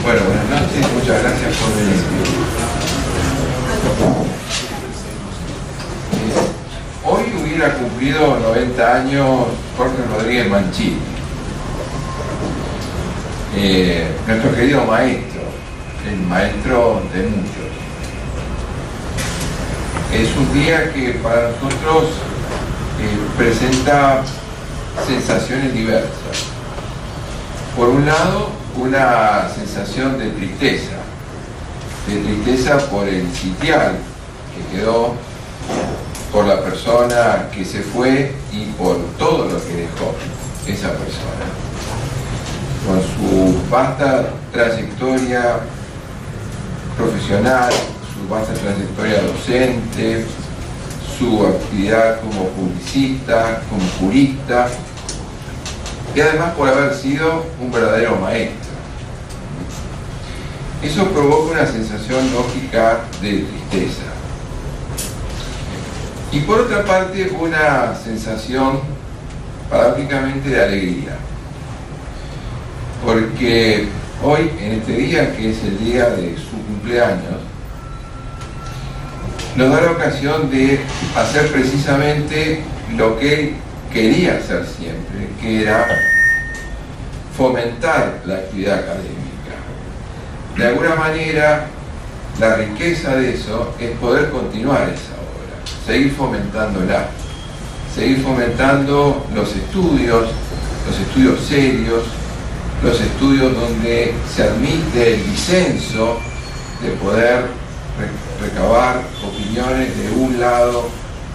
Bueno, buenas noches, muchas gracias por venir. Hoy hubiera cumplido 90 años Jorge Rodríguez Mancini, nuestro querido maestro, el maestro de muchos. Es un día que para nosotros presenta sensaciones diversas. Por un lado, una sensación de tristeza por el sitial que quedó, por la persona que se fue y por todo lo que dejó esa persona. Con su vasta trayectoria profesional, su vasta trayectoria docente, su actividad como publicista, como jurista, y además por haber sido un verdadero maestro. Eso provoca una sensación lógica de tristeza. Y por otra parte, una sensación paradójicamente de alegría. Porque hoy, en este día, que es el día de su cumpleaños, nos da la ocasión de hacer precisamente lo que él quería hacer siempre, que era fomentar la actividad académica. De alguna manera, la riqueza de eso es poder continuar esa obra, seguir fomentándola, seguir fomentando los estudios serios, los estudios donde se admite el disenso, de poder recabar opiniones de un lado,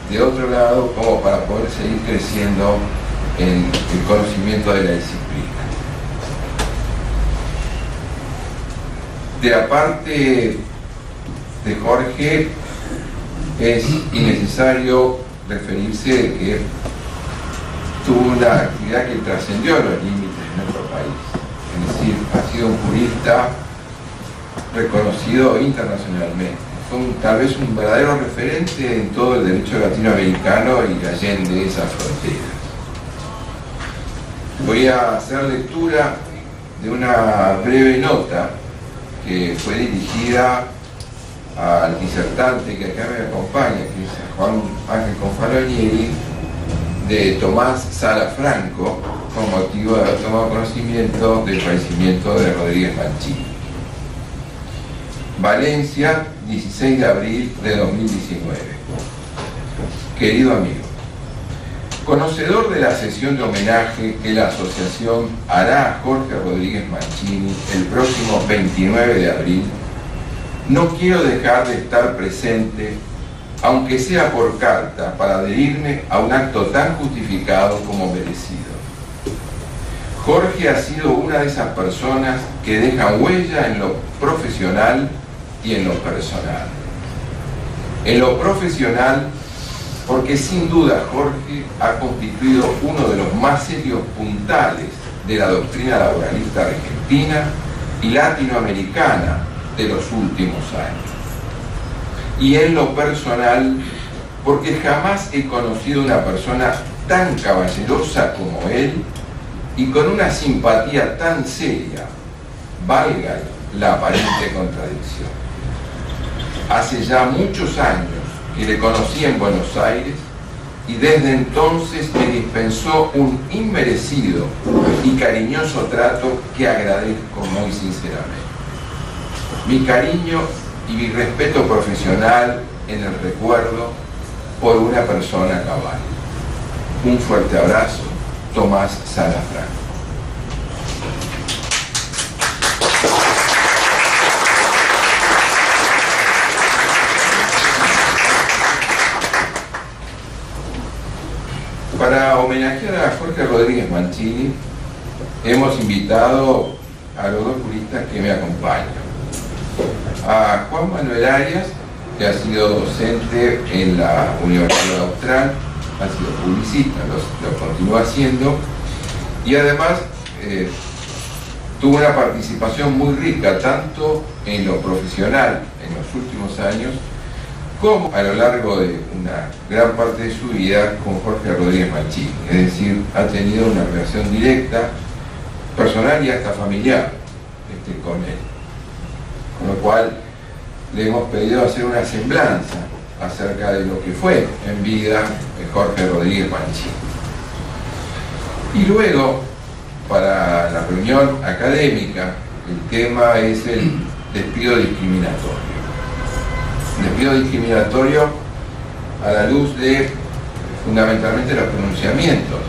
de otro lado, como para poder seguir creciendo en el conocimiento de la disciplina. De la parte de Jorge, es innecesario referirse de que tuvo una actividad que trascendió los límites de nuestro país. Es decir, ha sido un jurista reconocido internacionalmente. Fue tal vez un verdadero referente en todo el derecho latinoamericano y allende esas fronteras. Voy a hacer lectura de una breve nota que fue dirigida al disertante que acá me acompaña, que es Juan Ángel Confalonieri, de Tomás Sala Franco, con motivo de haber tomado conocimiento del fallecimiento de Rodríguez Mancini. Valencia, 16 de abril de 2019. Querido amigo, conocedor de la sesión de homenaje que la asociación hará a Jorge Rodríguez Mancini el próximo 29 de abril, no quiero dejar de estar presente, aunque sea por carta, para adherirme a un acto tan justificado como merecido. Jorge ha sido una de esas personas que dejan huella en lo profesional y en lo personal. En lo profesional, porque sin duda Jorge ha constituido uno de los más serios puntales de la doctrina laboralista argentina y latinoamericana de los últimos años. Y en lo personal, porque jamás he conocido una persona tan caballerosa como él y con una simpatía tan seria, valga la aparente contradicción. Hace ya muchos años que le conocí en Buenos Aires y desde entonces me dispensó un inmerecido y cariñoso trato que agradezco muy sinceramente. Mi cariño y mi respeto profesional en el recuerdo por una persona cabal. Un fuerte abrazo, Tomás Sala Franco. Para homenajear a Jorge Rodríguez Mancini, hemos invitado a los dos juristas que me acompañan. A Juan Manuel Arias, que ha sido docente en la Universidad Austral, ha sido publicista, lo continúa haciendo, y además tuvo una participación muy rica, tanto en lo profesional en los últimos años, como a lo largo de una gran parte de su vida con Jorge Rodríguez Mancini. Es decir, ha tenido una relación directa, personal y hasta familiar con él. con lo cual le hemos pedido hacer una semblanza acerca de lo que fue en vida Jorge Rodríguez Mancini. Y luego, para la reunión académica, el tema es el despido discriminatorio. Despido discriminatorio a la luz de, fundamentalmente, los pronunciamientos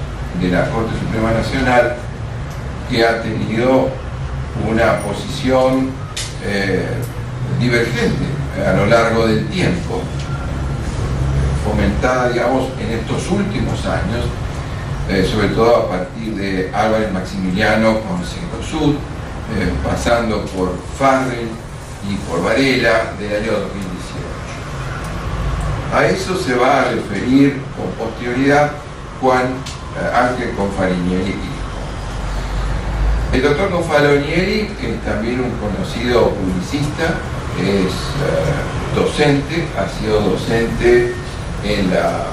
de la Corte Suprema Nacional, que ha tenido una posición divergente a lo largo del tiempo, fomentada, digamos, en estos últimos años, sobre todo a partir de Álvarez Maximiliano con Cencosud, pasando por Farrell y por Varela del año 2018. A eso se va a referir con posterioridad Juan Ángel Confalonieri. El doctor Confalonieri, que es también un conocido publicista, es docente, ha sido docente en la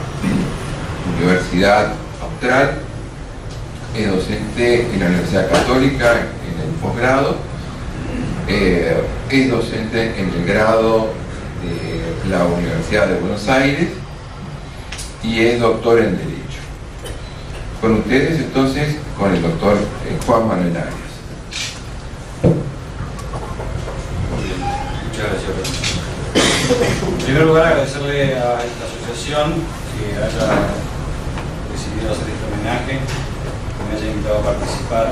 Universidad Austral, es docente en la Universidad Católica en el posgrado, es docente en el grado de la Universidad de Buenos Aires y es doctor en Derecho. Con ustedes entonces, con el doctor Juan Manuel Arias. Muchas gracias. En primer lugar, agradecerle a esta asociación que haya decidido hacer este homenaje, que me haya invitado a participar.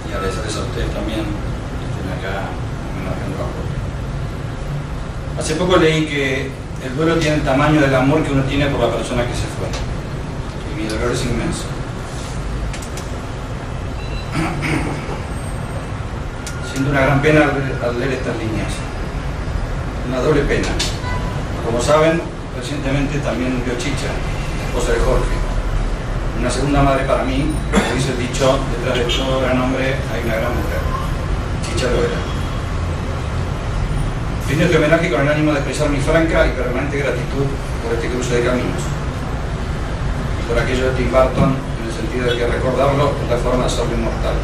Y agradecerles a ustedes también que estén acá homenajeando a Jorge. Hace poco leí que el duelo tiene el tamaño del amor que uno tiene por la persona que se fue. Y mi dolor es inmenso. Siento una gran pena al leer estas líneas. Una doble pena. Como saben, recientemente también murió Chicha, la esposa de Jorge. Una segunda madre para mí, como dice el dicho, detrás de todo gran hombre hay una gran mujer. Chicha lo era. Rindo este homenaje con el ánimo de expresar mi franca y permanente gratitud por este cruce de caminos. Y por aquello de Tim Burton, en el sentido de que recordarlo es la forma de hacerlo inmortal.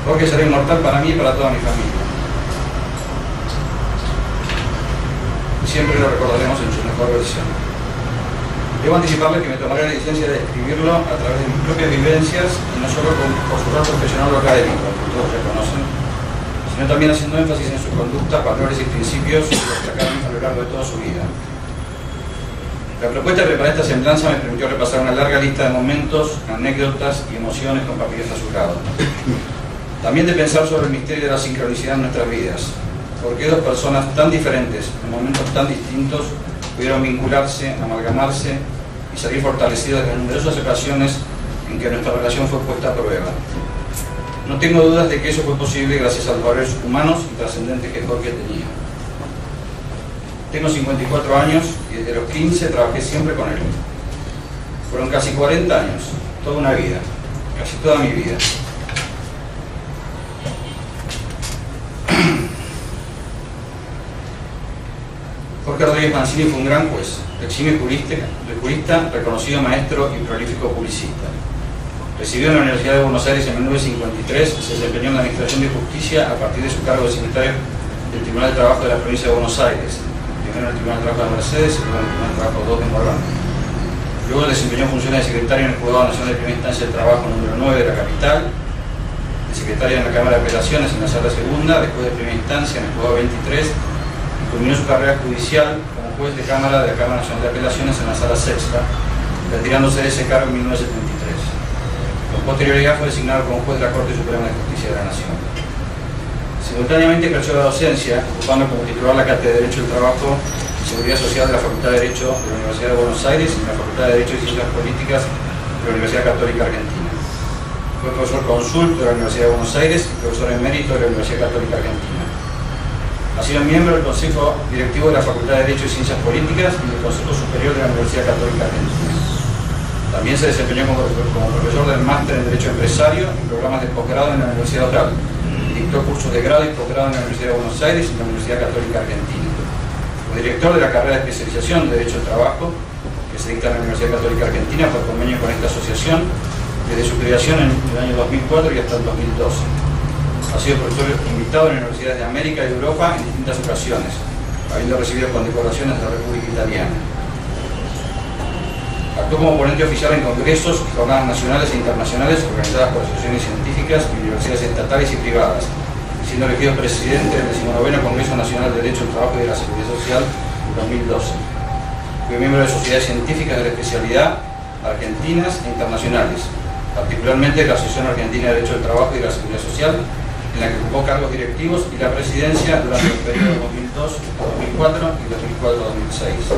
Jorge será inmortal para mí y para toda mi familia. Y siempre lo recordaremos en su mejor versión. Debo anticiparles que me tomaré la licencia de escribirlo a través de mis propias vivencias y no solo por su rol profesional o académico, que todos reconocen, sino también haciendo énfasis en su conducta, valores y principios que destacaron a lo largo de toda su vida. La propuesta de preparar esta semblanza me permitió repasar una larga lista de momentos, anécdotas y emociones compartidas a su lado. También de pensar sobre el misterio de la sincronicidad en nuestras vidas. ¿Por qué dos personas tan diferentes, en momentos tan distintos, pudieron vincularse, amalgamarse y salir fortalecidos en numerosas ocasiones en que nuestra relación fue puesta a prueba? No tengo dudas de que eso fue posible gracias a los valores humanos y trascendentes que Jorge tenía. Tengo 54 años y desde los 15 trabajé siempre con él. Fueron casi 40 años, toda una vida, casi toda mi vida. Jorge Rodríguez Mancini fue un gran juez, eximio jurista, reconocido maestro y prolífico publicista. Residió en la Universidad de Buenos Aires en 1953, se desempeñó en la Administración de Justicia a partir de su cargo de secretario del Tribunal de Trabajo de la Provincia de Buenos Aires, primero en el Tribunal de Trabajo de Mercedes y luego en el Tribunal de Trabajo 2 de Morón. Luego desempeñó funciones de secretario en el Juzgado Nacional de Primera Instancia de Trabajo número 9 de la capital, de secretario en la Cámara de Apelaciones en la Sala Segunda, después de Primera Instancia en el Juzgado 23, y culminó su carrera judicial como juez de Cámara de la Cámara Nacional de Apelaciones en la Sala Sexta, retirándose de ese cargo en 1973. Con posterioridad fue designado como juez de la Corte Suprema de Justicia de la Nación. Simultáneamente ejerció la docencia, ocupando como titular la Cátedra de Derecho del Trabajo y Seguridad Social de la Facultad de Derecho de la Universidad de Buenos Aires y la Facultad de Derecho y Ciencias Políticas de la Universidad Católica Argentina. Fue profesor consulto de la Universidad de Buenos Aires y profesor emérito de la Universidad Católica Argentina. Ha sido miembro del Consejo Directivo de la Facultad de Derecho y Ciencias Políticas y del Consejo Superior de la Universidad Católica Argentina. También se desempeñó como profesor del Máster en Derecho Empresario y programas de posgrado en la Universidad Austral. Dictó cursos de grado y posgrado en la Universidad de Buenos Aires y la Universidad Católica Argentina. Fue director de la carrera de especialización de Derecho del Trabajo, que se dicta en la Universidad Católica Argentina por convenio con esta asociación, desde su creación en el año 2004 y hasta el 2012. Ha sido profesor invitado en universidades de América y Europa en distintas ocasiones, habiendo recibido condecoraciones de la República Italiana. Actuó como ponente oficial en congresos y jornadas nacionales e internacionales organizadas por asociaciones científicas y universidades estatales y privadas, siendo elegido presidente del 19º Congreso Nacional de Derecho del Trabajo y de la Seguridad Social en 2012. Fue miembro de sociedades científicas de la especialidad argentinas e internacionales, particularmente de la Asociación Argentina de Derecho del Trabajo y de la Seguridad Social, en la que ocupó cargos directivos y la presidencia durante el periodo 2002-2004 y 2004-2006.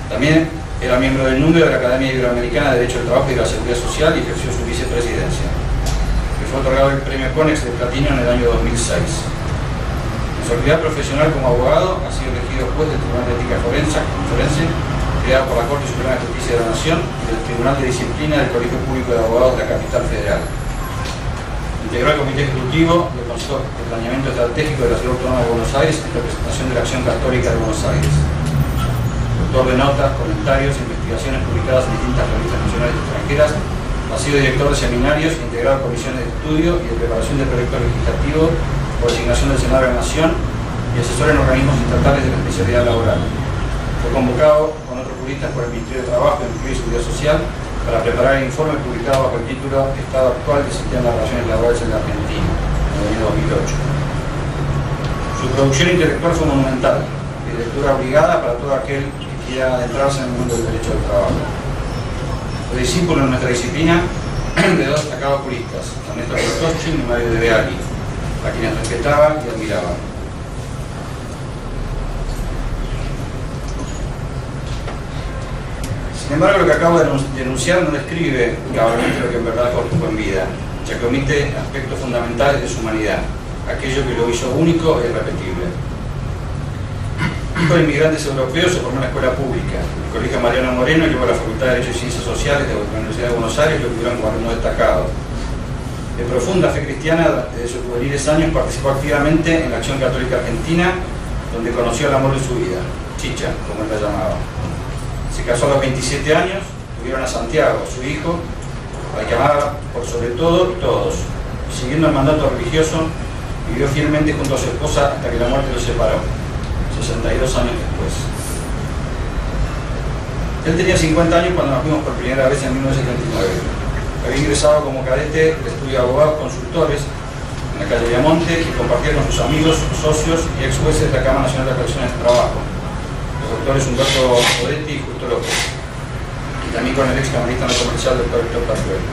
También era miembro del núcleo de la Academia Iberoamericana de Derecho del Trabajo y de la Seguridad Social y ejerció su vicepresidencia. Le fue otorgado el premio CONEX de Platino en el año 2006. En su actividad profesional como abogado ha sido elegido juez del Tribunal de Ética Forense, creado por la Corte Suprema de Justicia de la Nación y del Tribunal de Disciplina del Colegio Público de Abogados de la Capital Federal. Integró el Comité Ejecutivo del Consejo de Planeamiento Estratégico de la Ciudad Autónoma de Buenos Aires en representación de la Acción Católica de Buenos Aires. Autor de notas, comentarios e investigaciones publicadas en distintas revistas nacionales y extranjeras, ha sido director de seminarios, integrado en comisiones de estudio y de preparación de proyectos legislativos por designación del Senado de la Nación y asesor en organismos estatales de la especialidad laboral. Fue convocado con otros juristas por el Ministerio de Trabajo, Empleo y Seguridad Social para preparar el informe publicado bajo el título Estado actual del sistema de relaciones laborales en la Argentina, en el año 2008. Su producción intelectual fue monumental, de lectura obligada para todo aquel que quiera adentrarse en el mundo del derecho del trabajo. Fue discípulo en nuestra disciplina de dos destacados juristas, Ernesto Bertocci y Mario De Beali, a quienes respetaba y admiraba. Sin embargo, lo que acabo de denunciar no describe cabalmente lo que en verdad Jorge fue en vida, ya que omite aspectos fundamentales de su humanidad, aquello que lo hizo único e irrepetible. Hijo de inmigrantes europeos, se formó en la escuela pública, el Colegio Mariano Moreno y luego la Facultad de Derecho y Ciencias Sociales de la Universidad de Buenos Aires, lo tuvieron como alumno destacado. De profunda fe cristiana, desde sus juveniles años participó activamente en la Acción Católica Argentina, donde conoció el amor de su vida, Chicha, como él la llamaba. Se casó a los 27 años, tuvieron a Santiago, su hijo, al que amaba por sobre todo y todos. Siguiendo el mandato religioso, vivió fielmente junto a su esposa hasta que la muerte los separó, 62 años después. Él tenía 50 años cuando nos vimos por primera vez en 1979. Había ingresado como cadete del estudio de abogados consultores en la calle Viamonte y compartía con sus amigos, socios y ex jueces de la Cámara Nacional de Relaciones de Trabajo, los doctores Humberto Podetti y Justo López, y también con el ex camarista no comercial doctor Héctor Pascual.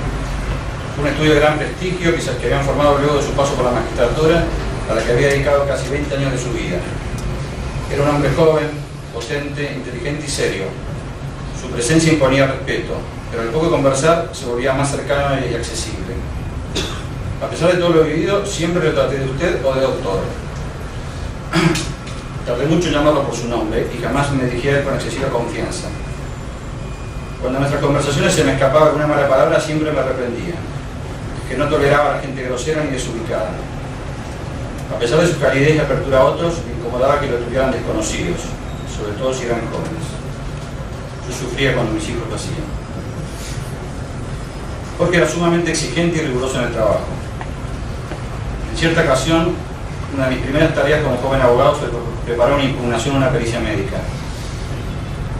Fue un estudio de gran prestigio que habían formado luego de su paso por la magistratura, a la que había dedicado casi 20 años de su vida. Era un hombre joven, potente, inteligente y serio. Su presencia imponía respeto, pero al poco de conversar se volvía más cercano y accesible. A pesar de todo lo vivido, siempre lo traté de usted o de doctor. Tardé mucho en llamarlo por su nombre y jamás me dirigí a él con excesiva confianza. Cuando en nuestras conversaciones se me escapaba alguna mala palabra, siempre me reprendía, que no toleraba a la gente grosera ni desubicada. A pesar de su calidez y apertura a otros, me incomodaba que lo tuvieran desconocidos, sobre todo si eran jóvenes. Yo sufría cuando mis hijos lo hacían. Jorge era sumamente exigente y riguroso en el trabajo. En cierta ocasión, una de mis primeras tareas como joven abogado fue preparar una impugnación a una pericia médica.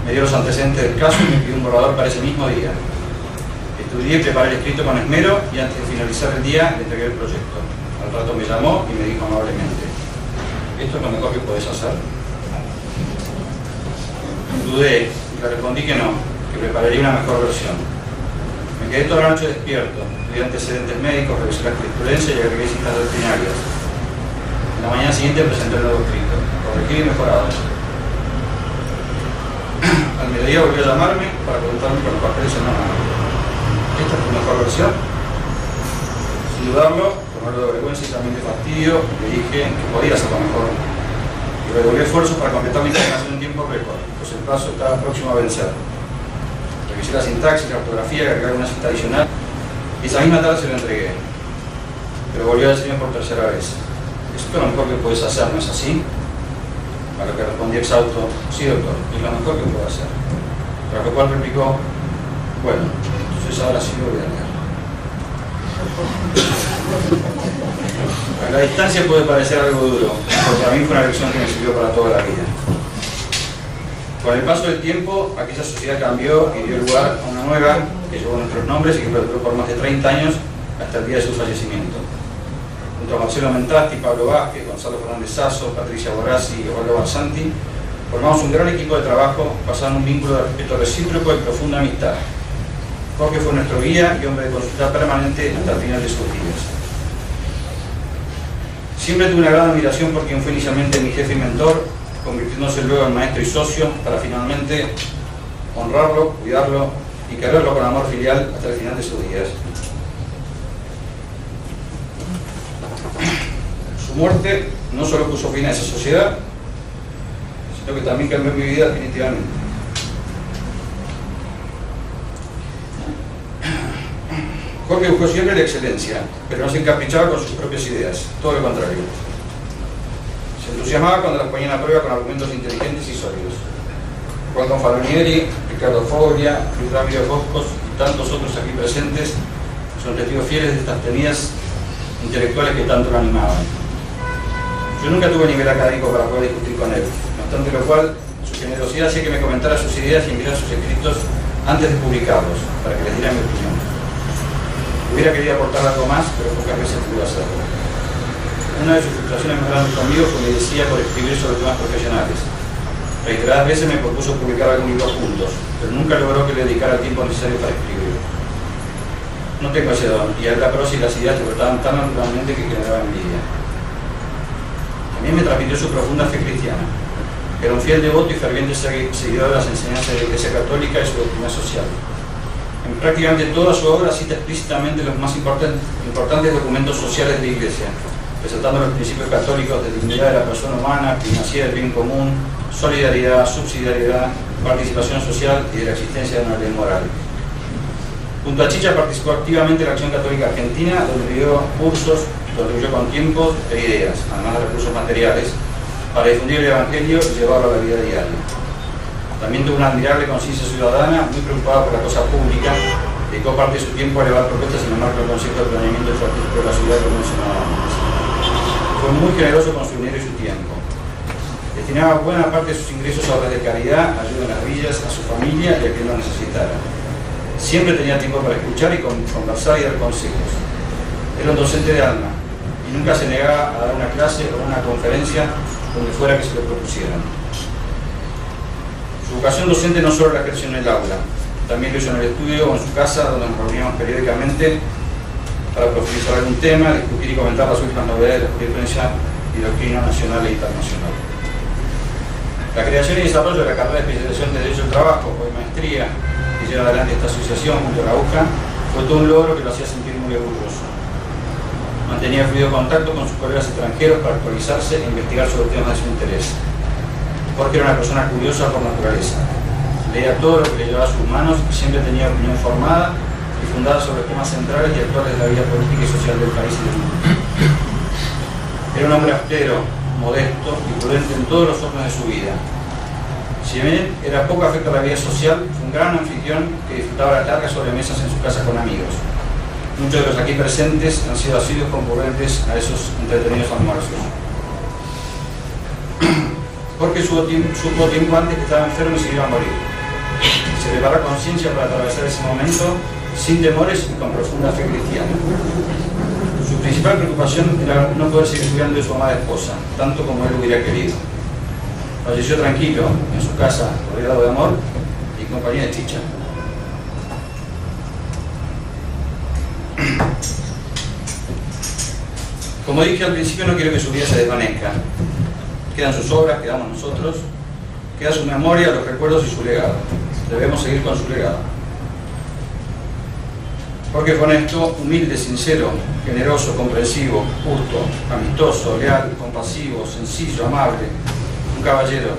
Me dio los antecedentes del caso y me pidió un borrador para ese mismo día. Estudié y preparé el escrito con esmero y antes de finalizar el día le entregué el proyecto. Al rato me llamó y me dijo amablemente: ¿esto es lo mejor que podés hacer? Dudé y le respondí que no, que prepararía una mejor versión. Me quedé toda la noche despierto, estudié antecedentes médicos, revisé la jurisprudencia y agregué citas doctrinarias. En la mañana siguiente presenté el nuevo escrito, corregido y mejorado. Al mediodía volvió a llamarme para preguntarme con los papeles en la mano: ¿esta es tu mejor versión? Sin dudarlo, con algo de vergüenza y también de fastidio, le dije que podía hacerlo mejor. Y redoblé esfuerzos para completar mi información en tiempo récord, pues el plazo estaba próximo a vencer. Revisé la sintaxis, la ortografía, agregué una cita adicional y esa misma tarde se lo entregué. Pero volvió a decirme por tercera vez: ¿esto es lo mejor que puedes hacer, no es así? A lo que respondí exhausto: sí, doctor, es lo mejor que puedo hacer. Tras lo cual replicó: bueno, entonces entonces ahora sí lo voy a leer. A la distancia puede parecer algo duro, pero para mí fue una lección que me sirvió para toda la vida. Con el paso del tiempo, aquella sociedad cambió y dio lugar a una nueva que llevó nuestros nombres y que perduró por más de 30 años hasta el día de su fallecimiento. Junto a Marcelo Mentasti, Pablo Vázquez, Gonzalo Fernández Sasso, Patricia Borrassi y Olga Balsanti, formamos un gran equipo de trabajo basado en un vínculo de respeto recíproco y profunda amistad. Jorge fue nuestro guía y hombre de consulta permanente hasta el final de sus días. Siempre tuve una gran admiración por quien fue inicialmente mi jefe y mentor, convirtiéndose luego en maestro y socio, para finalmente honrarlo, cuidarlo y quererlo con amor filial hasta el final de sus días. Su muerte no solo puso fin a esa sociedad, sino que también cambió mi vida definitivamente. Jorge buscó siempre la excelencia, pero no se encaprichaba con sus propias ideas, todo lo contrario. Se entusiasmaba cuando las ponían a prueba con argumentos inteligentes y sólidos. Juan Confalonieri, Ricardo Foglia, Luis Ramiro Boscos y tantos otros aquí presentes son testigos fieles de estas tenidas intelectuales que tanto lo animaban. Yo nunca tuve nivel académico para poder discutir con él, no obstante lo cual, su generosidad hacía que me comentara sus ideas y enviara sus escritos antes de publicarlos, para que les diera mi opinión. Hubiera querido aportar algo más, pero pocas veces pude hacerlo. Una de sus frustraciones más grandes conmigo fue que me decía por escribir sobre temas profesionales. Reiteradas veces me propuso publicar algún libro juntos, pero nunca logró que le dedicara el tiempo necesario para escribir. No tengo ese don, y a él la prosa y las ideas le brotaban tan naturalmente que generaba envidia. También me transmitió su profunda fe cristiana. Era un fiel devoto y ferviente seguidor de las enseñanzas de la Iglesia Católica y su doctrina social. En prácticamente toda su obra cita explícitamente los más importantes documentos sociales de la Iglesia, resaltando los principios católicos de dignidad de la persona humana, primacía del bien común, solidaridad, subsidiariedad, participación social y de la existencia de una ley moral. Junto a Chicha participó activamente en la Acción Católica Argentina, donde dio cursos, contribuyó con tiempos e ideas, además de recursos materiales, para difundir el Evangelio y llevarlo a la vida diaria. También tuvo una admirable conciencia ciudadana, muy preocupada por la cosa pública, dedicó parte de su tiempo a elevar propuestas en el marco del Consejo de Planeamiento Estratégico de la ciudad que mencionaba antes. Fue muy generoso con su dinero y su tiempo. Destinaba buena parte de sus ingresos a obras de caridad, ayuda en las villas, a su familia y a quien lo necesitara. Siempre tenía tiempo para escuchar y conversar y dar consejos. Era un docente de alma y nunca se negaba a dar una clase o una conferencia donde fuera que se lo propusieran. Su vocación docente no solo la ejerció en el aula, también lo hizo en el estudio o en su casa, donde nos reuníamos periódicamente para profundizar algún tema, discutir y comentar las últimas novedades de la jurisprudencia y doctrina nacional e internacional. La creación y desarrollo de la carrera de especialización de Derecho del Trabajo, o de maestría, que lleva adelante esta asociación junto a la UCA, fue todo un logro que lo hacía sentir muy orgulloso. Mantenía fluido contacto con sus colegas extranjeros para actualizarse e investigar sobre temas de su interés. Jorge era una persona curiosa por naturaleza. Leía todo lo que le llevaba a sus manos y siempre tenía opinión formada y fundada sobre temas centrales y actuales de la vida política y social del país y del mundo. Era un hombre austero, modesto y prudente en todos los órdenes de su vida. Si bien era poco afecto a la vida social, fue un gran anfitrión que disfrutaba las largas sobremesas en su casa con amigos. Muchos de los aquí presentes han sido asiduos concurrentes a esos entretenidos almuerzos. Jorge supo tiempo antes que estaba enfermo y se iba a morir. Se prepara conciencia para atravesar ese momento sin temores y con profunda fe cristiana. Su principal preocupación era no poder seguir cuidando de su amada esposa, tanto como él hubiera querido. Falleció tranquilo, en su casa, rodeado de amor y compañía de Chicha. Como dije al principio, no quiero que su vida se desvanezca. Quedan sus obras, quedamos nosotros, queda su memoria, los recuerdos y su legado. Debemos seguir con su legado. Jorge fue honesto, humilde, sincero, generoso, comprensivo, justo, amistoso, leal, compasivo, sencillo, amable, un caballero.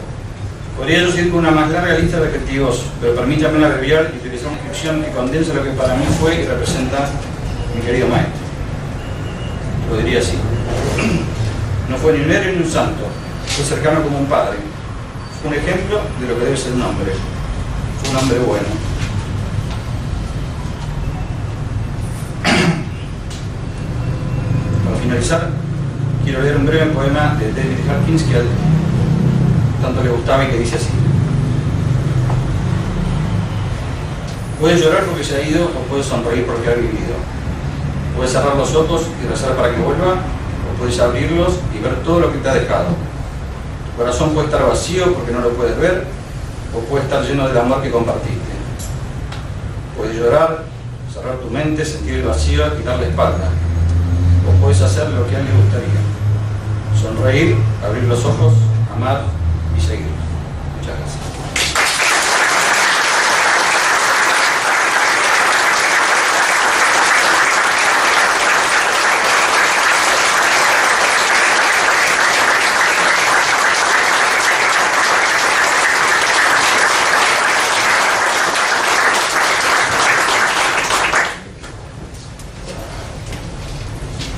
Podría yo seguir con una más larga lista de adjetivos, pero permítanme abreviar y utilizar una descripción que condensa lo que para mí fue y representa mi querido maestro. Lo diría así. No fue ni un héroe ni un santo, fue cercano como un padre. Fue un ejemplo de lo que debe ser un hombre. Fue un hombre bueno. finalizar, quiero leer un breve poema de David Hawkins que a él tanto le gustaba y que dice así: puedes llorar porque se ha ido o puedes sonreír porque ha vivido. Puedes cerrar los ojos y rezar para que vuelva, o puedes abrirlos y ver todo lo que te ha dejado. Tu corazón puede estar vacío porque no lo puedes ver, o puede estar lleno del amor que compartiste. Puedes llorar, cerrar tu mente, sentir el vacío, quitar la espalda, o puedes hacer lo que a él le gustaría: sonreír, abrir los ojos, amar y seguir. Muchas gracias.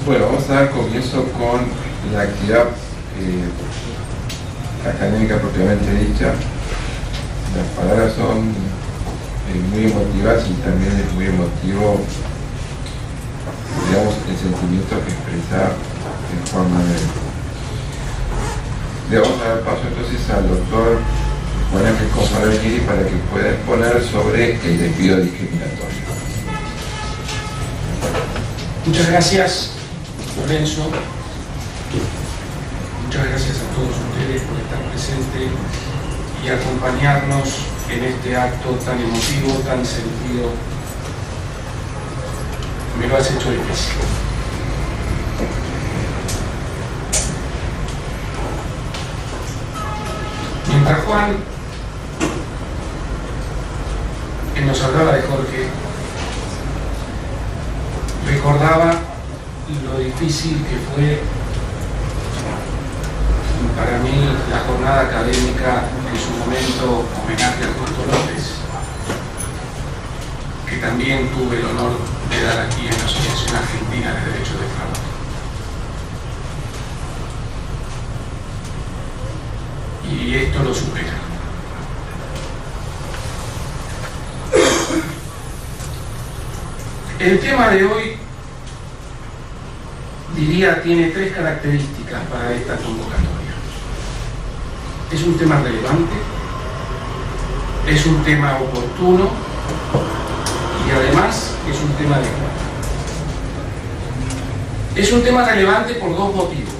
Bueno, vamos a dar comienzo con la actividad académica propiamente dicha. Las palabras son muy emotivas y también es muy emotivo, digamos, el sentimiento que expresa Juan Manuel. Le vamos a dar paso entonces al doctor Juan Ángel Confalonieri para que pueda exponer sobre el despido discriminatorio. Muchas gracias, Lorenzo. Muchas gracias a todos ustedes por estar presentes y acompañarnos en este acto tan emotivo, tan sentido. Me lo has hecho difícil. Mientras Juan nos hablaba de Jorge, recordaba lo difícil que fue para mí la jornada académica en su momento homenaje a Justo López, que también tuve el honor de dar aquí en la Asociación Argentina de Derechos del Trabajo. Y esto lo supera. El tema de hoy, diría, tiene tres características para esta convocatoria. Es un tema relevante, es un tema oportuno y además es un tema adecuado. Es un tema relevante por dos motivos.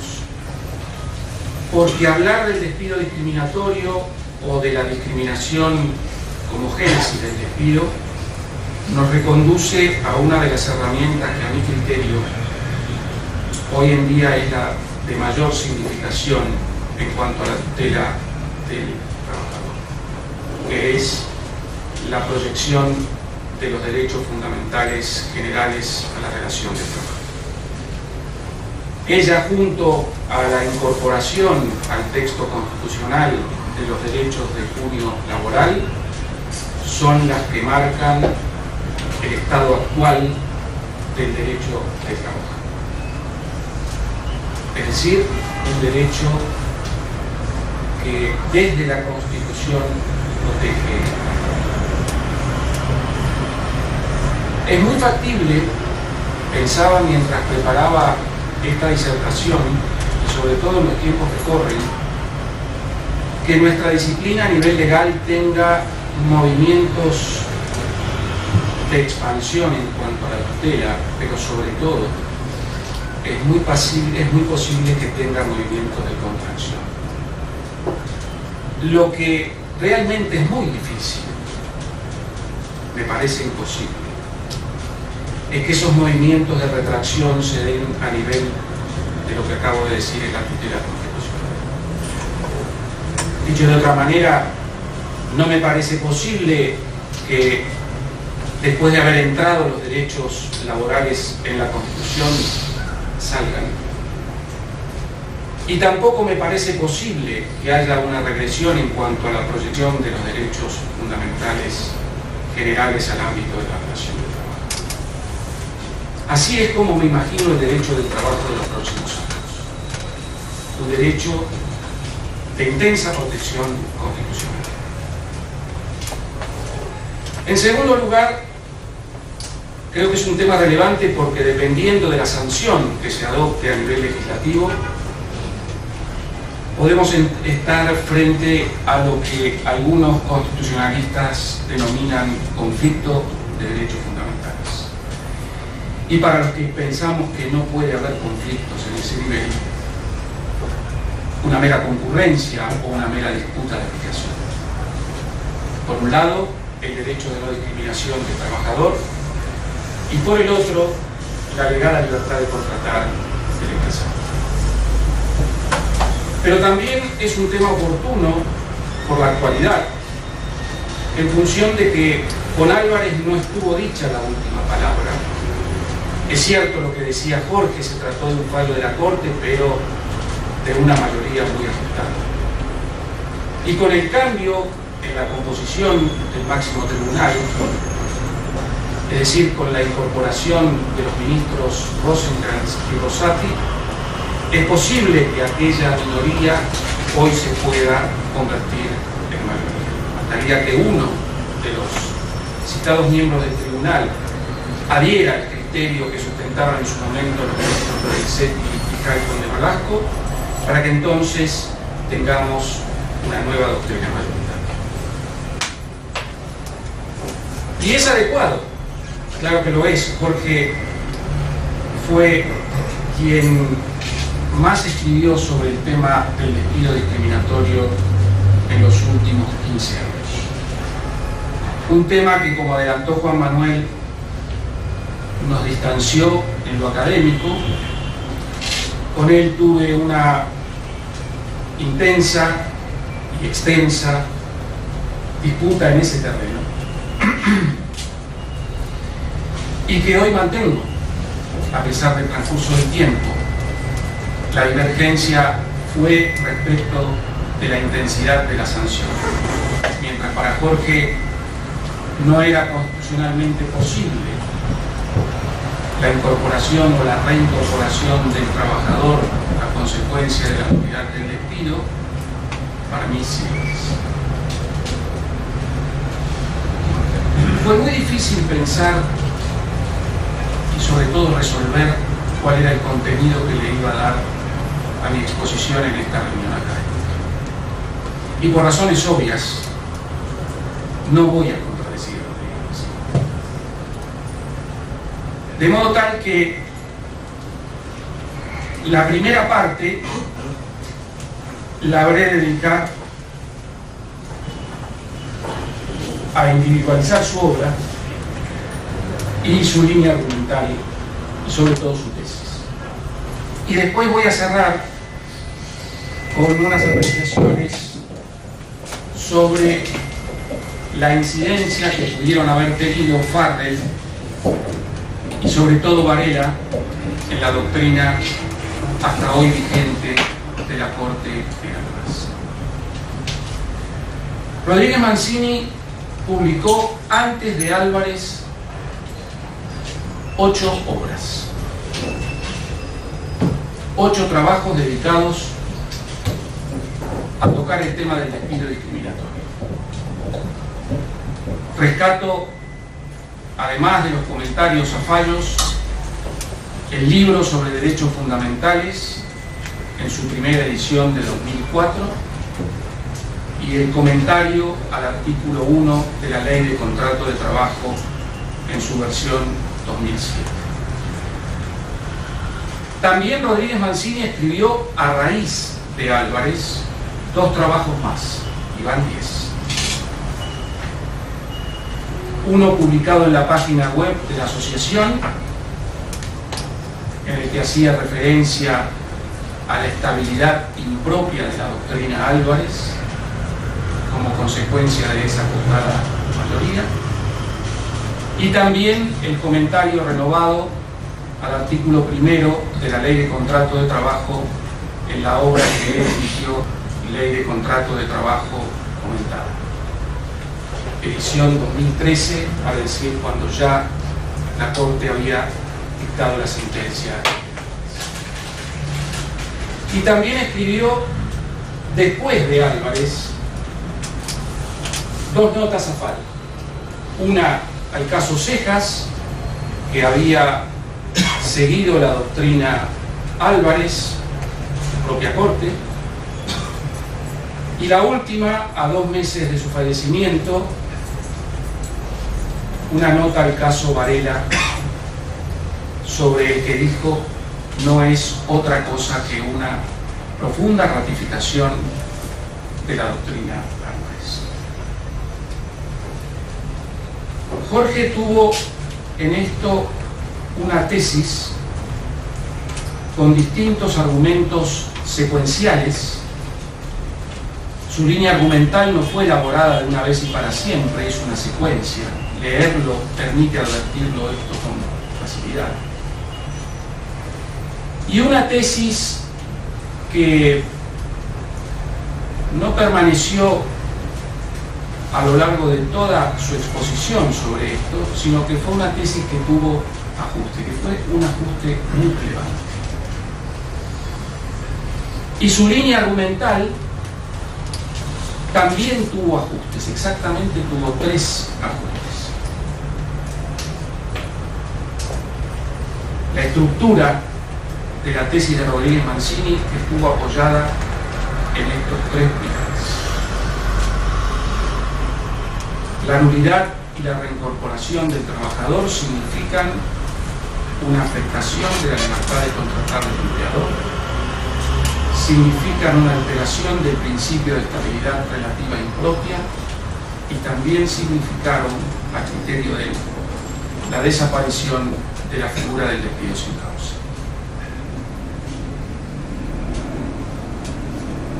Porque hablar del despido discriminatorio o de la discriminación como génesis del despido nos reconduce a una de las herramientas que a mi criterio hoy en día es la de mayor significación en cuanto a la tutela del trabajador, que es la proyección de los derechos fundamentales generales a la relación de trabajo. Ella, junto a la incorporación al texto constitucional de los derechos de junio laboral, son las que marcan el estado actual del derecho de trabajo. Es decir, un derecho que desde la Constitución protege. Es muy factible, pensaba mientras preparaba esta disertación, y sobre todo en los tiempos que corren, que nuestra disciplina a nivel legal tenga movimientos de expansión en cuanto a la tutela, pero sobre todo es muy posible que tenga movimientos de contracción. Lo que realmente es muy difícil, me parece imposible, es que esos movimientos de retracción se den a nivel de lo que acabo de decir en la tutela constitucional. Dicho de otra manera, no me parece posible que después de haber entrado los derechos laborales en la Constitución salgan. Y tampoco me parece posible que haya una regresión en cuanto a la proyección de los derechos fundamentales generales al ámbito de la relación de trabajo. Así es como me imagino el derecho del trabajo de los próximos años. Un derecho de intensa protección constitucional. En segundo lugar, Creo que es un tema relevante porque dependiendo de la sanción que se adopte a nivel legislativo, podemos estar frente a lo que algunos constitucionalistas denominan conflicto de derechos fundamentales. Y para los que pensamos que no puede haber conflictos en ese nivel, una mera concurrencia o una mera disputa de aplicación. Por un lado, el derecho de no discriminación del trabajador y por el otro, la alegada libertad de contratar del empresario. Pero también es un tema oportuno por la actualidad, en función de que con Álvarez no estuvo dicha la última palabra. Es cierto lo que decía Jorge, se trató de un fallo de la Corte, pero de una mayoría muy ajustada. Y con el cambio en la composición del máximo tribunal, es decir, con la incorporación de los ministros Rosenkrantz y Rosati, es posible que aquella minoría hoy se pueda convertir en mayoría. Bastaría que uno de los citados miembros del tribunal adhiera al criterio que sustentaban en su momento los ministros Lorenzetti y Halcón de Velasco, para que entonces tengamos una nueva doctrina mayoritaria. Y es adecuado, claro que lo es. Jorge fue quien más escribió sobre el tema del despido discriminatorio en los últimos 15 años. Un tema que, como adelantó Juan Manuel, nos distanció en lo académico. Con él tuve una intensa y extensa disputa en ese terreno y que hoy mantengo, a pesar del transcurso del tiempo. La divergencia fue respecto de la intensidad de la sanción. Mientras para Jorge no era constitucionalmente posible la incorporación o la reincorporación del trabajador a consecuencia de la nulidad del despido, para mí sí es. Fue muy difícil pensar y sobre todo resolver cuál era el contenido que le iba a dar a mi exposición en esta reunión académica. Y por razones obvias, no voy a contradecir lo que digo así. De modo tal que la primera parte la habré de dedicar a individualizar su obra y su línea argumentaria y sobre todo su tesis. Y después voy a cerrar con unas apreciaciones sobre la incidencia que pudieron haber tenido Farrell y sobre todo Varela en la doctrina hasta hoy vigente de la Corte Penal. Rodríguez Mancini publicó antes de Álvarez 8 obras, 8 trabajos dedicados a tocar el tema del despido discriminatorio. Rescato, además de los comentarios a fallos, el libro sobre derechos fundamentales en su primera edición de 2004 y el comentario al artículo 1 de la Ley de Contrato de Trabajo en su versión 2007. También Rodríguez Mancini escribió a raíz de Álvarez 2 trabajos más, y van 10. Uno publicado en la página web de la asociación, en el que hacía referencia a la estabilidad impropia de la doctrina Álvarez como consecuencia de esa acostada mayoría, y también el comentario renovado al artículo 1 de la Ley de Contrato de Trabajo en la obra que él dirigió, Ley de Contrato de Trabajo Comentada, edición 2013, para decir cuando ya la Corte había dictado la sentencia. Y también escribió, después de Álvarez, 2 notas a fallo. Una al caso Cejas, que había seguido la doctrina Álvarez, su propia corte, y la última, a 2 meses de su fallecimiento, una nota al caso Varela, sobre el que dijo: no es otra cosa que una profunda ratificación de la doctrina Álvarez. Jorge tuvo en esto una tesis con distintos argumentos secuenciales. Su línea argumental no fue elaborada de una vez y para siempre, es una secuencia. Leerlo permite advertirlo esto con facilidad. Y una tesis que no permaneció a lo largo de toda su exposición sobre esto, sino que fue una tesis que tuvo ajuste, que fue un ajuste muy relevante. Y su línea argumental también tuvo ajustes, exactamente tuvo 3 ajustes. La estructura de la tesis de Rodríguez Mancini estuvo apoyada en estos 3 pilares. La nulidad y la reincorporación del trabajador significan una afectación de la libertad de contratar del empleador, significan una alteración del principio de estabilidad relativa impropia y también significaron, a criterio de él, la desaparición de la figura del despido sin causa.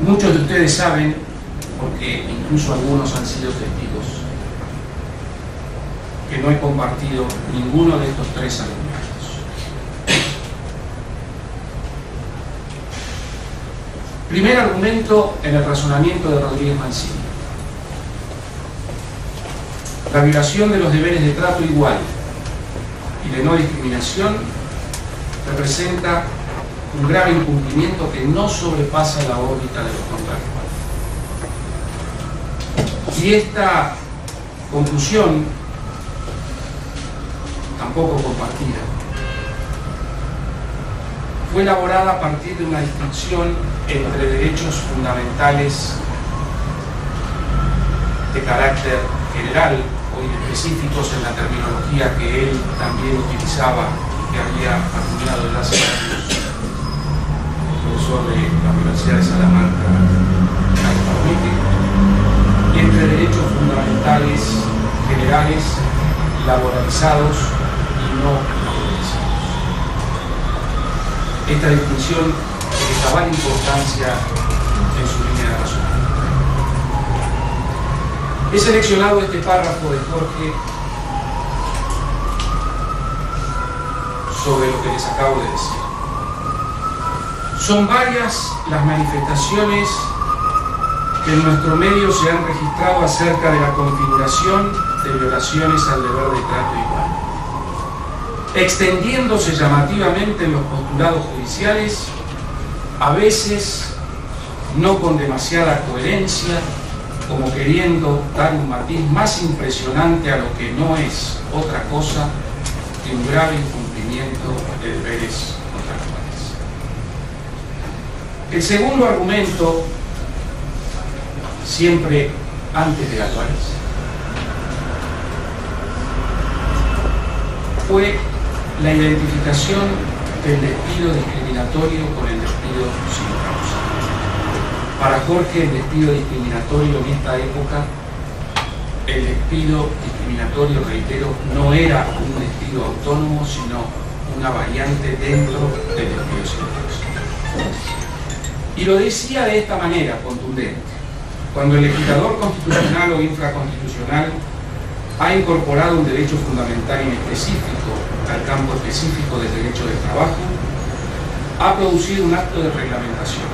Muchos de ustedes saben, porque incluso algunos han sido testigos, que no he compartido ninguno de estos 3 argumentos. Primer argumento en el razonamiento de Rodríguez Mancini: la violación de los deberes de trato igual y de no discriminación representa un grave incumplimiento que no sobrepasa la órbita de lo contractual. Y esta conclusión, tampoco compartida, fue elaborada a partir de una distinción entre derechos fundamentales de carácter general o específicos en la terminología que él también utilizaba, que había acuñado desde hace años el profesor de la Universidad de Salamanca, Carlos Parmiti, y entre derechos fundamentales generales, laboralizados y no laboralizados. Esta distinción es de cabal importancia en su línea de razonamiento. He seleccionado este párrafo de Jorge sobre lo que les acabo de decir. Son varias las manifestaciones que en nuestro medio se han registrado acerca de la configuración de violaciones al deber de trato igual, extendiéndose llamativamente en los postulados judiciales, a veces no con demasiada coherencia, como queriendo dar un matiz más impresionante a lo que no es otra cosa que un grave incumplimiento de deberes contractuales. El segundo argumento, siempre antes de Álvarez, fue la identificación del despido discriminatorio con el despido sin causa. Para Jorge, el despido discriminatorio en esta época, el despido discriminatorio, reitero, no era un despido autónomo, sino una variante dentro del despido sin causa. Y lo decía de esta manera contundente: cuando el legislador constitucional o infraconstitucional ha incorporado un derecho fundamental inespecífico al campo específico del derecho del trabajo, ha producido un acto de reglamentación.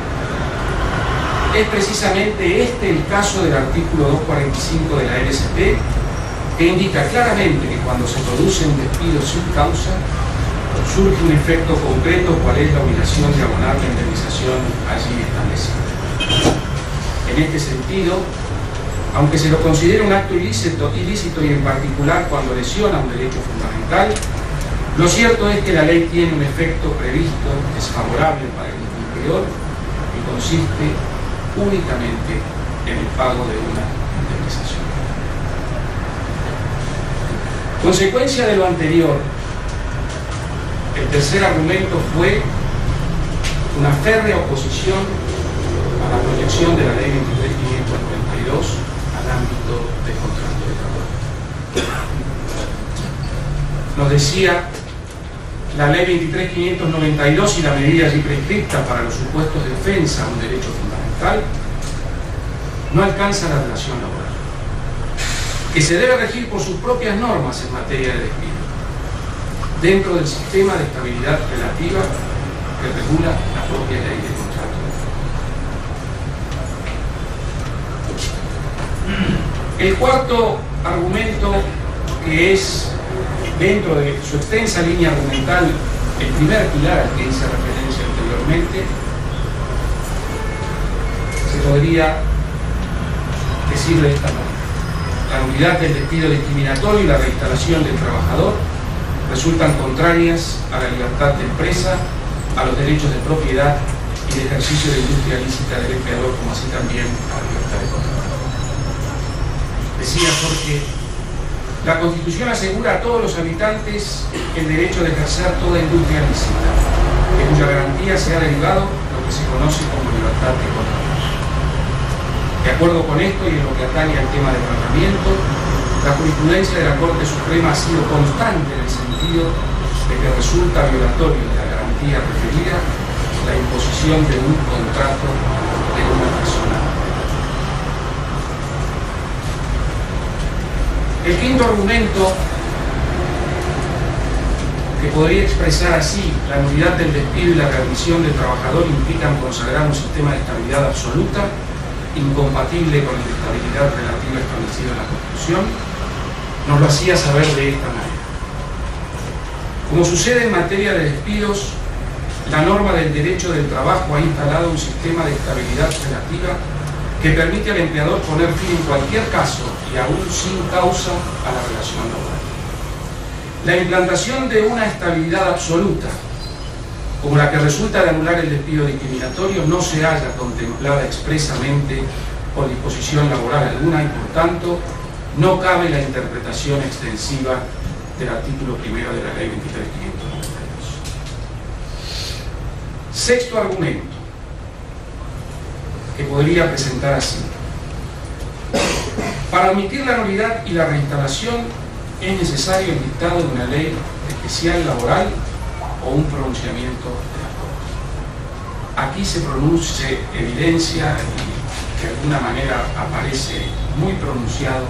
Es precisamente este el caso del artículo 245 de la LSP, que indica claramente que cuando se produce un despido sin causa, surge un efecto concreto, cual es la obligación de abonar la indemnización allí establecida. En este sentido, aunque se lo considere un acto ilícito y en particular cuando lesiona un derecho fundamental, Lo cierto es que la ley tiene un efecto previsto desfavorable para el incumplidor y consiste únicamente en el pago de una indemnización. Consecuencia de lo anterior, el tercer argumento fue una férrea oposición a la proyección de la ley 23.592 al ámbito del contrato de trabajo. Nos decía la ley 23.592 y la medida allí prescripta para los supuestos de ofensa a un derecho fundamental no alcanza la relación laboral, que se debe regir por sus propias normas en materia de despido, dentro del sistema de estabilidad relativa que regula la propia ley de contrato. El cuarto argumento, que es, dentro de su extensa línea argumental, el primer pilar al que hice referencia anteriormente, se podría decir de esta manera: la nulidad del despido discriminatorio y la reinstalación del trabajador resultan contrarias a la libertad de empresa, a los derechos de propiedad y de ejercicio de industria lícita del empleador, como así también a la libertad de contrato. Decía Jorge: la Constitución asegura a todos los habitantes el derecho de ejercer toda industria lícita, de cuya garantía se ha derivado lo que se conoce como libertad de contrato. De acuerdo con esto y en lo que atañe al tema del tratamiento, la jurisprudencia de la Corte Suprema ha sido constante en el sentido de que resulta violatorio de la garantía referida la imposición de un contrato de una persona. El quinto argumento, que podría expresar así: la nulidad del despido y la readmisión del trabajador implican consagrar un sistema de estabilidad absoluta, incompatible con la estabilidad relativa establecida en la Constitución, nos lo hacía saber de esta manera. Como sucede en materia de despidos, la norma del derecho del trabajo ha instalado un sistema de estabilidad relativa que permite al empleador poner fin en cualquier caso y aún sin causa a la relación laboral. La implantación de una estabilidad absoluta, como la que resulta de anular el despido discriminatorio, no se halla contemplada expresamente por disposición laboral alguna y, por tanto, no cabe la interpretación extensiva del artículo primero de la ley 23.592. Sexto argumento, que podría presentar así: para admitir la nulidad y la reinstalación es necesario el dictado de una ley especial laboral o un pronunciamiento de la Corte. Aquí se evidencia y de alguna manera aparece muy pronunciado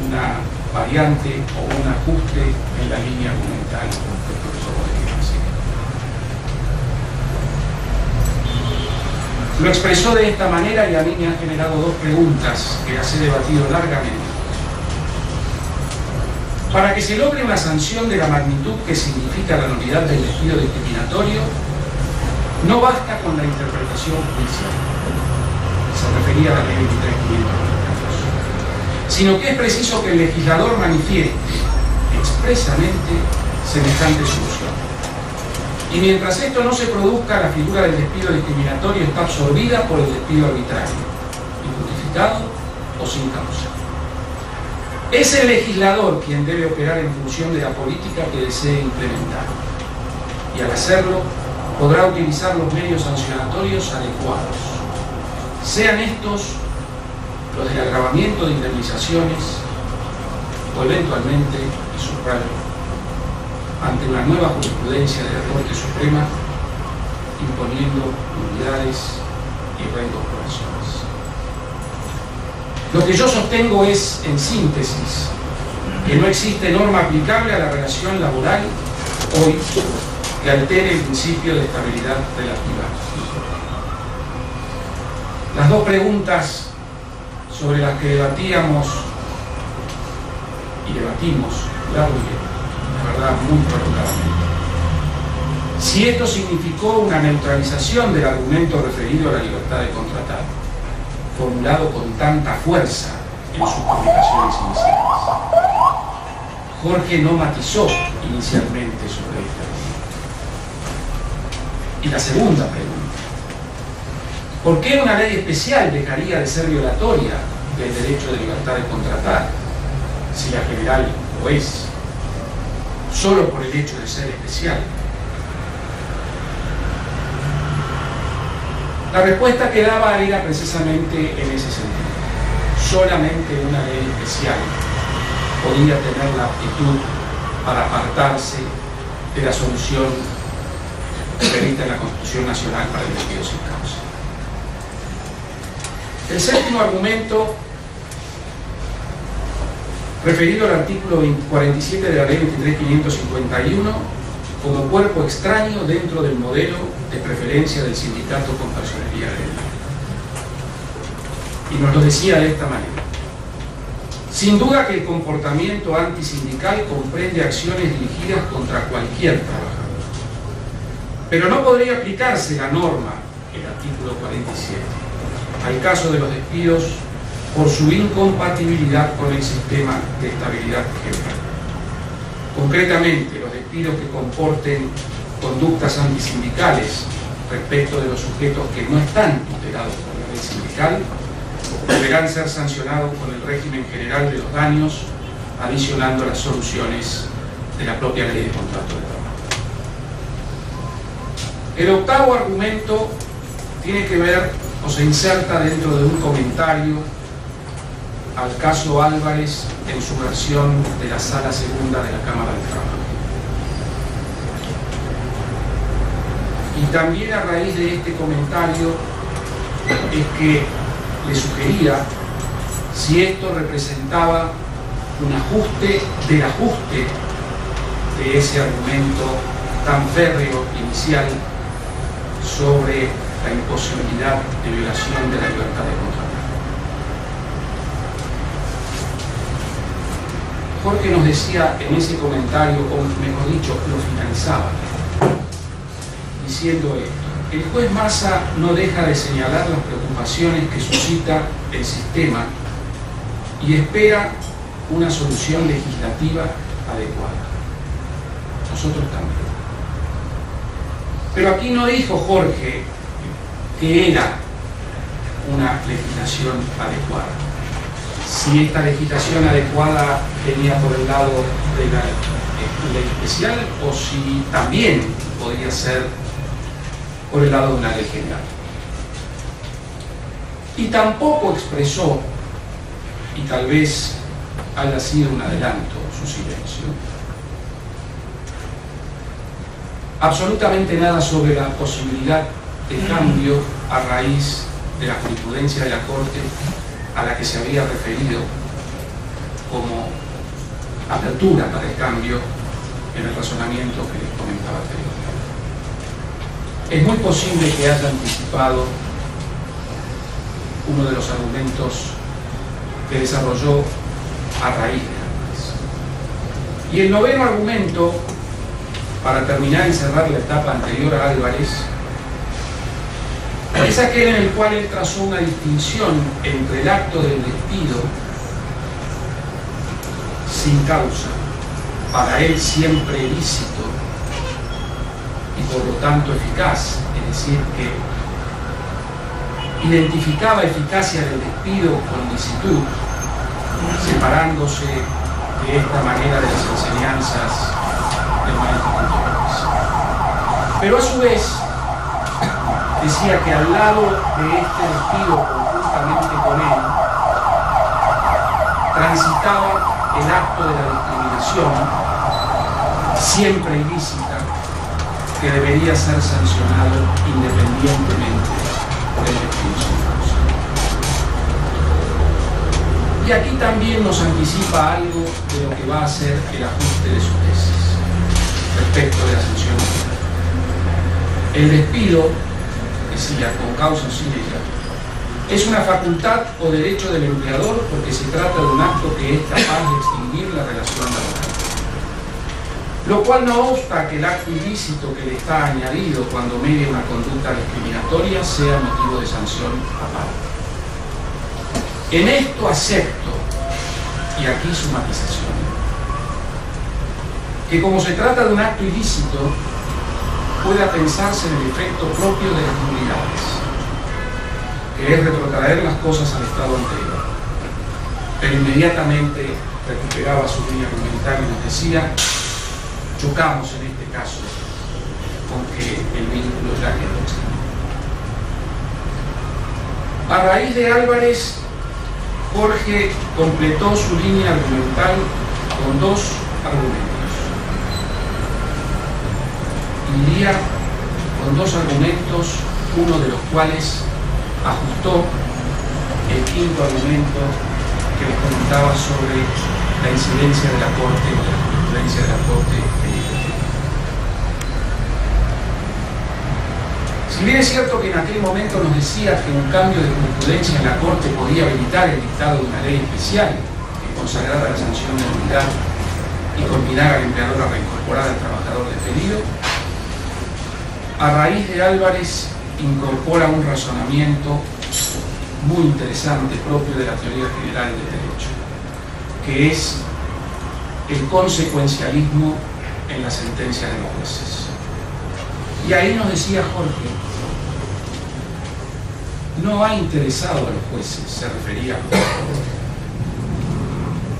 una variante o un ajuste en la línea argumental del profesor Rodríguez. Lo expresó de esta manera y a mí me han generado dos preguntas que las he debatido largamente. Para que se logre una sanción de la magnitud que significa la nulidad del despido discriminatorio, no basta con la interpretación judicial, se refería a la ley 23.592, sino que es preciso que el legislador manifieste expresamente semejante solución. Y mientras esto no se produzca, la figura del despido discriminatorio está absorbida por el despido arbitrario, injustificado o sin causa. Es el legislador quien debe operar en función de la política que desee implementar, y al hacerlo podrá utilizar los medios sancionatorios adecuados, sean estos los del agravamiento de indemnizaciones o eventualmente, y subrayo, ante una nueva jurisprudencia de la Corte Suprema, imponiendo nulidades y reincorporaciones. Lo que yo sostengo es, en síntesis, que no existe norma aplicable a la relación laboral hoy que altere el principio de estabilidad relativa. Las dos preguntas sobre las que debatíamos y debatimos largo y bien, la verdad muy prolongadamente: si esto significó una neutralización del argumento referido a la libertad de contratar, formulado con tanta fuerza en sus publicaciones iniciales, Jorge no matizó inicialmente sobre esta ley. Y la segunda pregunta: ¿por qué una ley especial dejaría de ser violatoria del derecho de libertad de contratar, si la general lo es, solo por el hecho de ser especial? La respuesta que daba era precisamente en ese sentido. Solamente una ley especial podía tener la aptitud para apartarse de la solución prevista en la Constitución Nacional para el despido sin causa. El séptimo argumento, referido al artículo 47 de la Ley 23.551, como cuerpo extraño dentro del modelo de preferencia del sindicato con personería de ley. Y nos lo decía de esta manera: sin duda que el comportamiento antisindical comprende acciones dirigidas contra cualquier trabajador, pero no podría aplicarse la norma, el artículo 47, al caso de los despidos por su incompatibilidad con el sistema de estabilidad general. Concretamente, los despidos que comporten conductas antisindicales respecto de los sujetos que no están tutelados por la ley sindical deberán ser sancionados con el régimen general de los daños, adicionando las soluciones de la propia ley de contrato de trabajo. El octavo argumento tiene que ver o se inserta dentro de un comentario al caso Álvarez en su versión de la Sala Segunda de la Cámara del Trabajo. Y también a raíz de este comentario es que le sugería si esto representaba un ajuste del ajuste de ese argumento tan férreo inicial sobre la imposibilidad de violación de la libertad de contratar. Jorge nos decía en ese comentario, o mejor dicho, lo finalizaba, diciendo esto: el juez Massa no deja de señalar las preocupaciones que suscita el sistema y espera una solución legislativa adecuada. Nosotros también. Pero aquí no dijo Jorge que era una legislación adecuada. Si esta legislación adecuada venía por el lado de la ley especial o si también podría ser por el lado de una ley general. Y tampoco expresó, y tal vez haya sido un adelanto su silencio, absolutamente nada sobre la posibilidad de cambio a raíz de la jurisprudencia de la Corte a la que se había referido como apertura para el cambio en el razonamiento que les comentaba anteriormente. Es muy posible que haya anticipado uno de los argumentos que desarrolló a raíz de Álvarez. Y el noveno argumento, para terminar y cerrar la etapa anterior a Álvarez, es aquel en el cual él trazó una distinción entre el acto del despido sin causa, para él siempre ilícito y por lo tanto eficaz, es decir, que identificaba eficacia del despido con licitud, separándose de esta manera de las enseñanzas del maestro Antonio. Pero a su vez decía que al lado de este despido conjuntamente con él transitaba el acto de la discriminación, siempre ilícita, que debería ser sancionado independientemente del despido sin causa. Y aquí también nos anticipa algo de lo que va a ser el ajuste de su tesis respecto de la sanción. El despido, decía, con causa o sin ella, es una facultad o derecho del empleador porque se trata de un acto que es capaz de extinguir la relación laboral. Lo cual no obsta que el acto ilícito que le está añadido cuando media una conducta discriminatoria sea motivo de sanción aparte. En esto acepto, y aquí su matización, que como se trata de un acto ilícito, pueda pensarse en el efecto propio de las nulidades, que es retrotraer las cosas al estado anterior. Pero inmediatamente recuperaba su línea argumental y nos decía: chocamos en este caso con que el vínculo ya quedó extinto. A raíz de Álvarez, Jorge completó su línea argumental con dos argumentos. Iría con dos argumentos, uno de los cuales ajustó el quinto argumento que les comentaba sobre la incidencia de la Corte o de la jurisprudencia de la Corte. Si bien es cierto que en aquel momento nos decía que un cambio de jurisprudencia en la Corte podía habilitar el dictado de una ley especial que consagrara la sanción de nulidad y combinara al empleador a reincorporar al trabajador despedido, a raíz de Álvarez incorpora un razonamiento muy interesante propio de la teoría general del derecho, que es el consecuencialismo en la sentencia de los jueces. Y ahí nos decía Jorge: no ha interesado a los jueces, se refería a los jueces,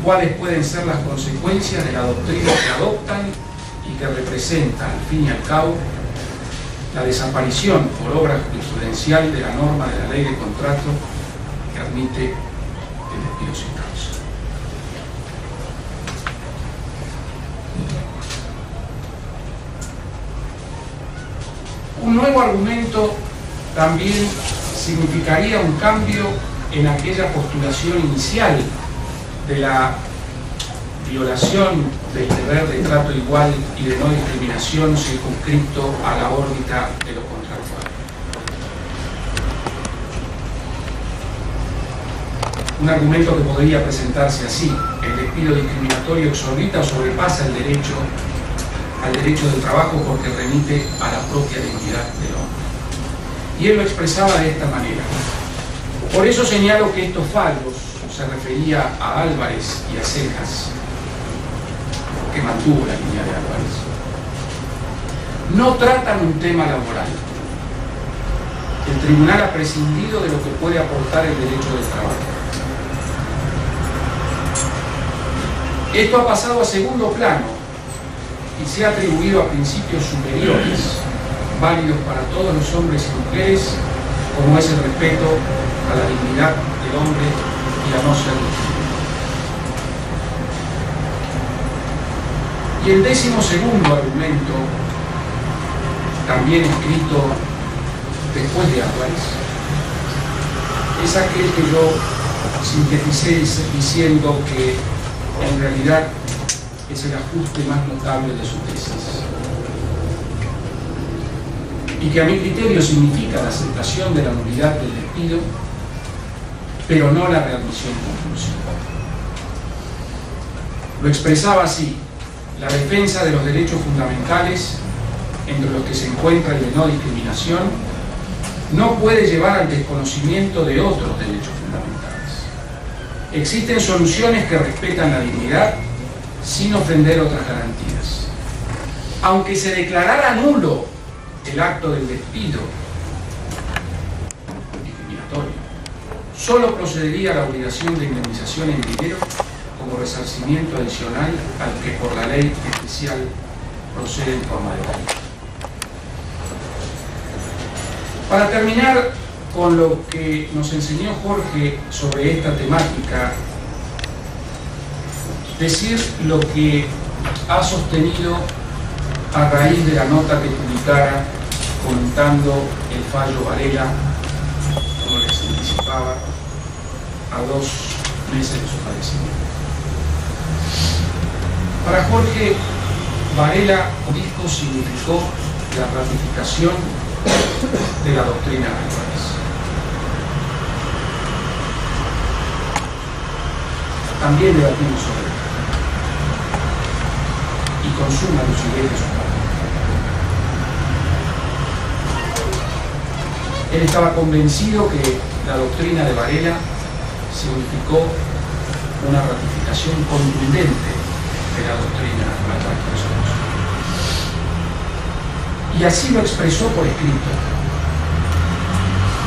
cuáles pueden ser las consecuencias de la doctrina que adoptan y que representa, al fin y al cabo, la desaparición por obra jurisprudencial de la norma de la ley de contrato que admite el despido sin causa. Un nuevo argumento también significaría un cambio en aquella postulación inicial de la violación del deber de trato igual y de no discriminación circunscripto a la órbita de lo contractual. Un argumento que podría presentarse así: el despido discriminatorio exorbita o sobrepasa al derecho del trabajo porque remite a la propia dignidad del hombre. Y él lo expresaba de esta manera: por eso señalo que estos fallos, se refería a Álvarez y a Cejas, que mantuvo la línea de Álvarez, no tratan un tema laboral. El tribunal ha prescindido de lo que puede aportar el derecho del trabajo. Esto ha pasado a segundo plano y se ha atribuido a principios superiores, válidos para todos los hombres y mujeres, como es el respeto a la dignidad del hombre y a no ser discriminado. Y el 12º argumento, también escrito después de Álvarez, es aquel que yo sinteticé diciendo que en realidad es el ajuste más notable de su tesis, y que a mi criterio significa la aceptación de la nulidad del despido, pero no la readmisión conclusiva. Lo expresaba así: la defensa de los derechos fundamentales, entre los que se encuentra el de no discriminación, no puede llevar al desconocimiento de otros derechos fundamentales. Existen soluciones que respetan la dignidad sin ofender otras garantías. Aunque se declarara nulo el acto del despido discriminatorio, solo procedería a la obligación de indemnización en dinero como resarcimiento adicional al que por la ley especial procede en forma de ley. Para terminar con lo que nos enseñó Jorge sobre esta temática, decir lo que ha sostenido a raíz de la nota que publicara comentando el fallo Varela, como les anticipaba, a 2 meses de su fallecimiento. Para Jorge, Varela disco significó la ratificación de la doctrina de Álvarez. También debatimos sobre esto y con suma lucidez de su parte. Él estaba convencido que la doctrina de Varela significó una ratificación contundente de la doctrina a otras personas. Y así lo expresó por escrito.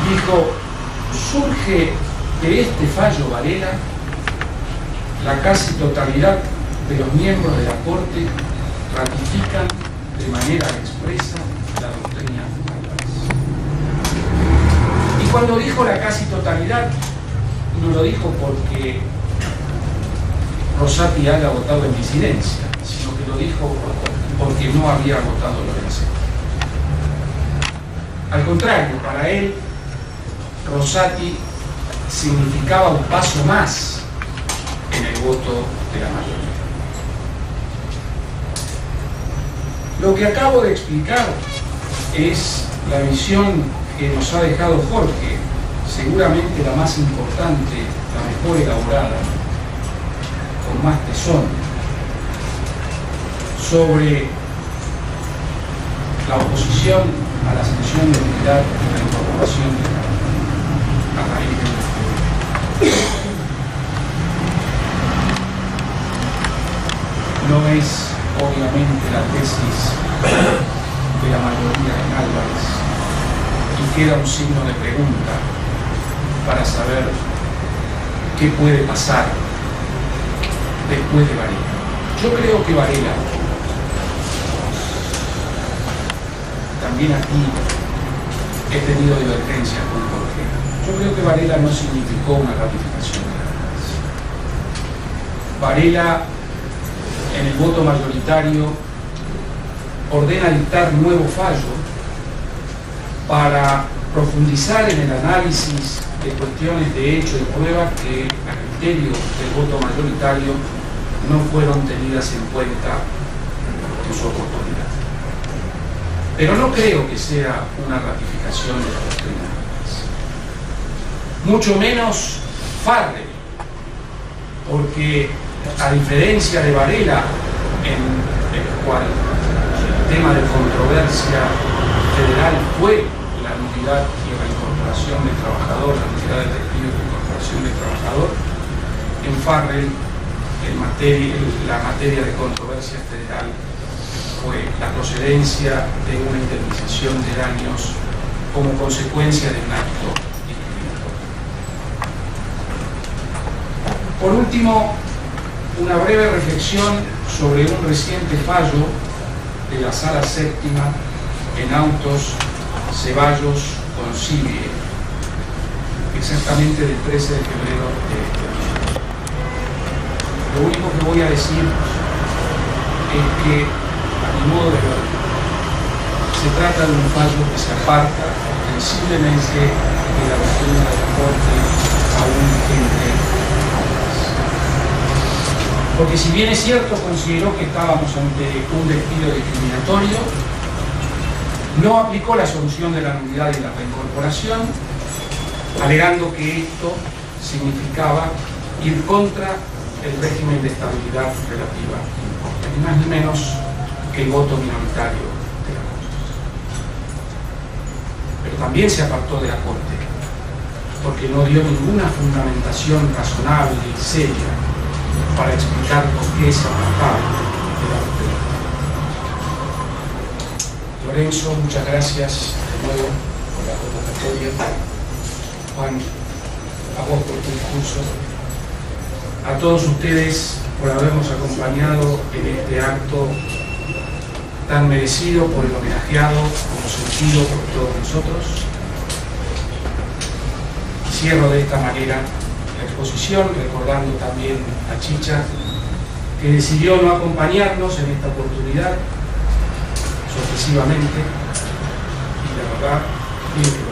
Dijo: surge de este fallo Varela la casi totalidad de los miembros de la Corte ratifican de manera expresa la doctrina Álvarez. Y cuando dijo la casi totalidad, no lo dijo porque Rosati haya votado en disidencia, sino que lo dijo porque no había votado lo del centro. Al contrario, para él, Rosati significaba un paso más en el voto de la mayoría. Lo que acabo de explicar es la visión que nos ha dejado Jorge, seguramente la más importante, la mejor elaborada, con más tesón, sobre la oposición a la sanción de nulidad y la incorporación a raíz del referéndum. No es obviamente la tesis de la mayoría en Álvarez, y queda un signo de pregunta para saber qué puede pasar después de Varela. Yo creo que Varela, también aquí he tenido divergencias con Jorge, yo creo que Varela no significó una ratificación de Álvarez. Varela, en el voto mayoritario, ordena dictar nuevo fallo para profundizar en el análisis de cuestiones de hecho y prueba que a criterio del voto mayoritario no fueron tenidas en cuenta en su oportunidad. Pero no creo que sea una ratificación de la doctrina Álvarez. Mucho menos Farrell, porque a diferencia de Varela, en el cual el tema de controversia federal fue la nulidad y la incorporación del trabajador, la nulidad del despido y la incorporación del trabajador, en Farrell la materia de controversia federal fue la procedencia de una indemnización de daños como consecuencia de un acto discriminatorio. Por último, una breve reflexión sobre un reciente fallo de la Sala Séptima en autos Ceballos Concilie, exactamente del 13 de febrero de este año. Lo único que voy a decir es que, a mi modo de ver, se trata de un fallo que se aparta ostensiblemente de la doctrina de la Corte aún vigente. Porque si bien es cierto, consideró que estábamos ante un despido discriminatorio, no aplicó la solución de la nulidad y la reincorporación, alegando que esto significaba ir contra el régimen de estabilidad relativa, ni más ni menos que el voto minoritario de la Corte. Pero también se apartó de la Corte, porque no dio ninguna fundamentación razonable y seria para explicar por qué se apartaba de la doctrina. Lorenzo, muchas gracias de nuevo por la convocatoria. Juan, a vos por tu discurso. A todos ustedes por habernos acompañado en este acto tan merecido por el homenajeado, como sentido por todos nosotros. Cierro de esta manera la exposición, recordando también a Chicha, que decidió no acompañarnos en esta oportunidad, sorpresivamente, y la verdad, bien que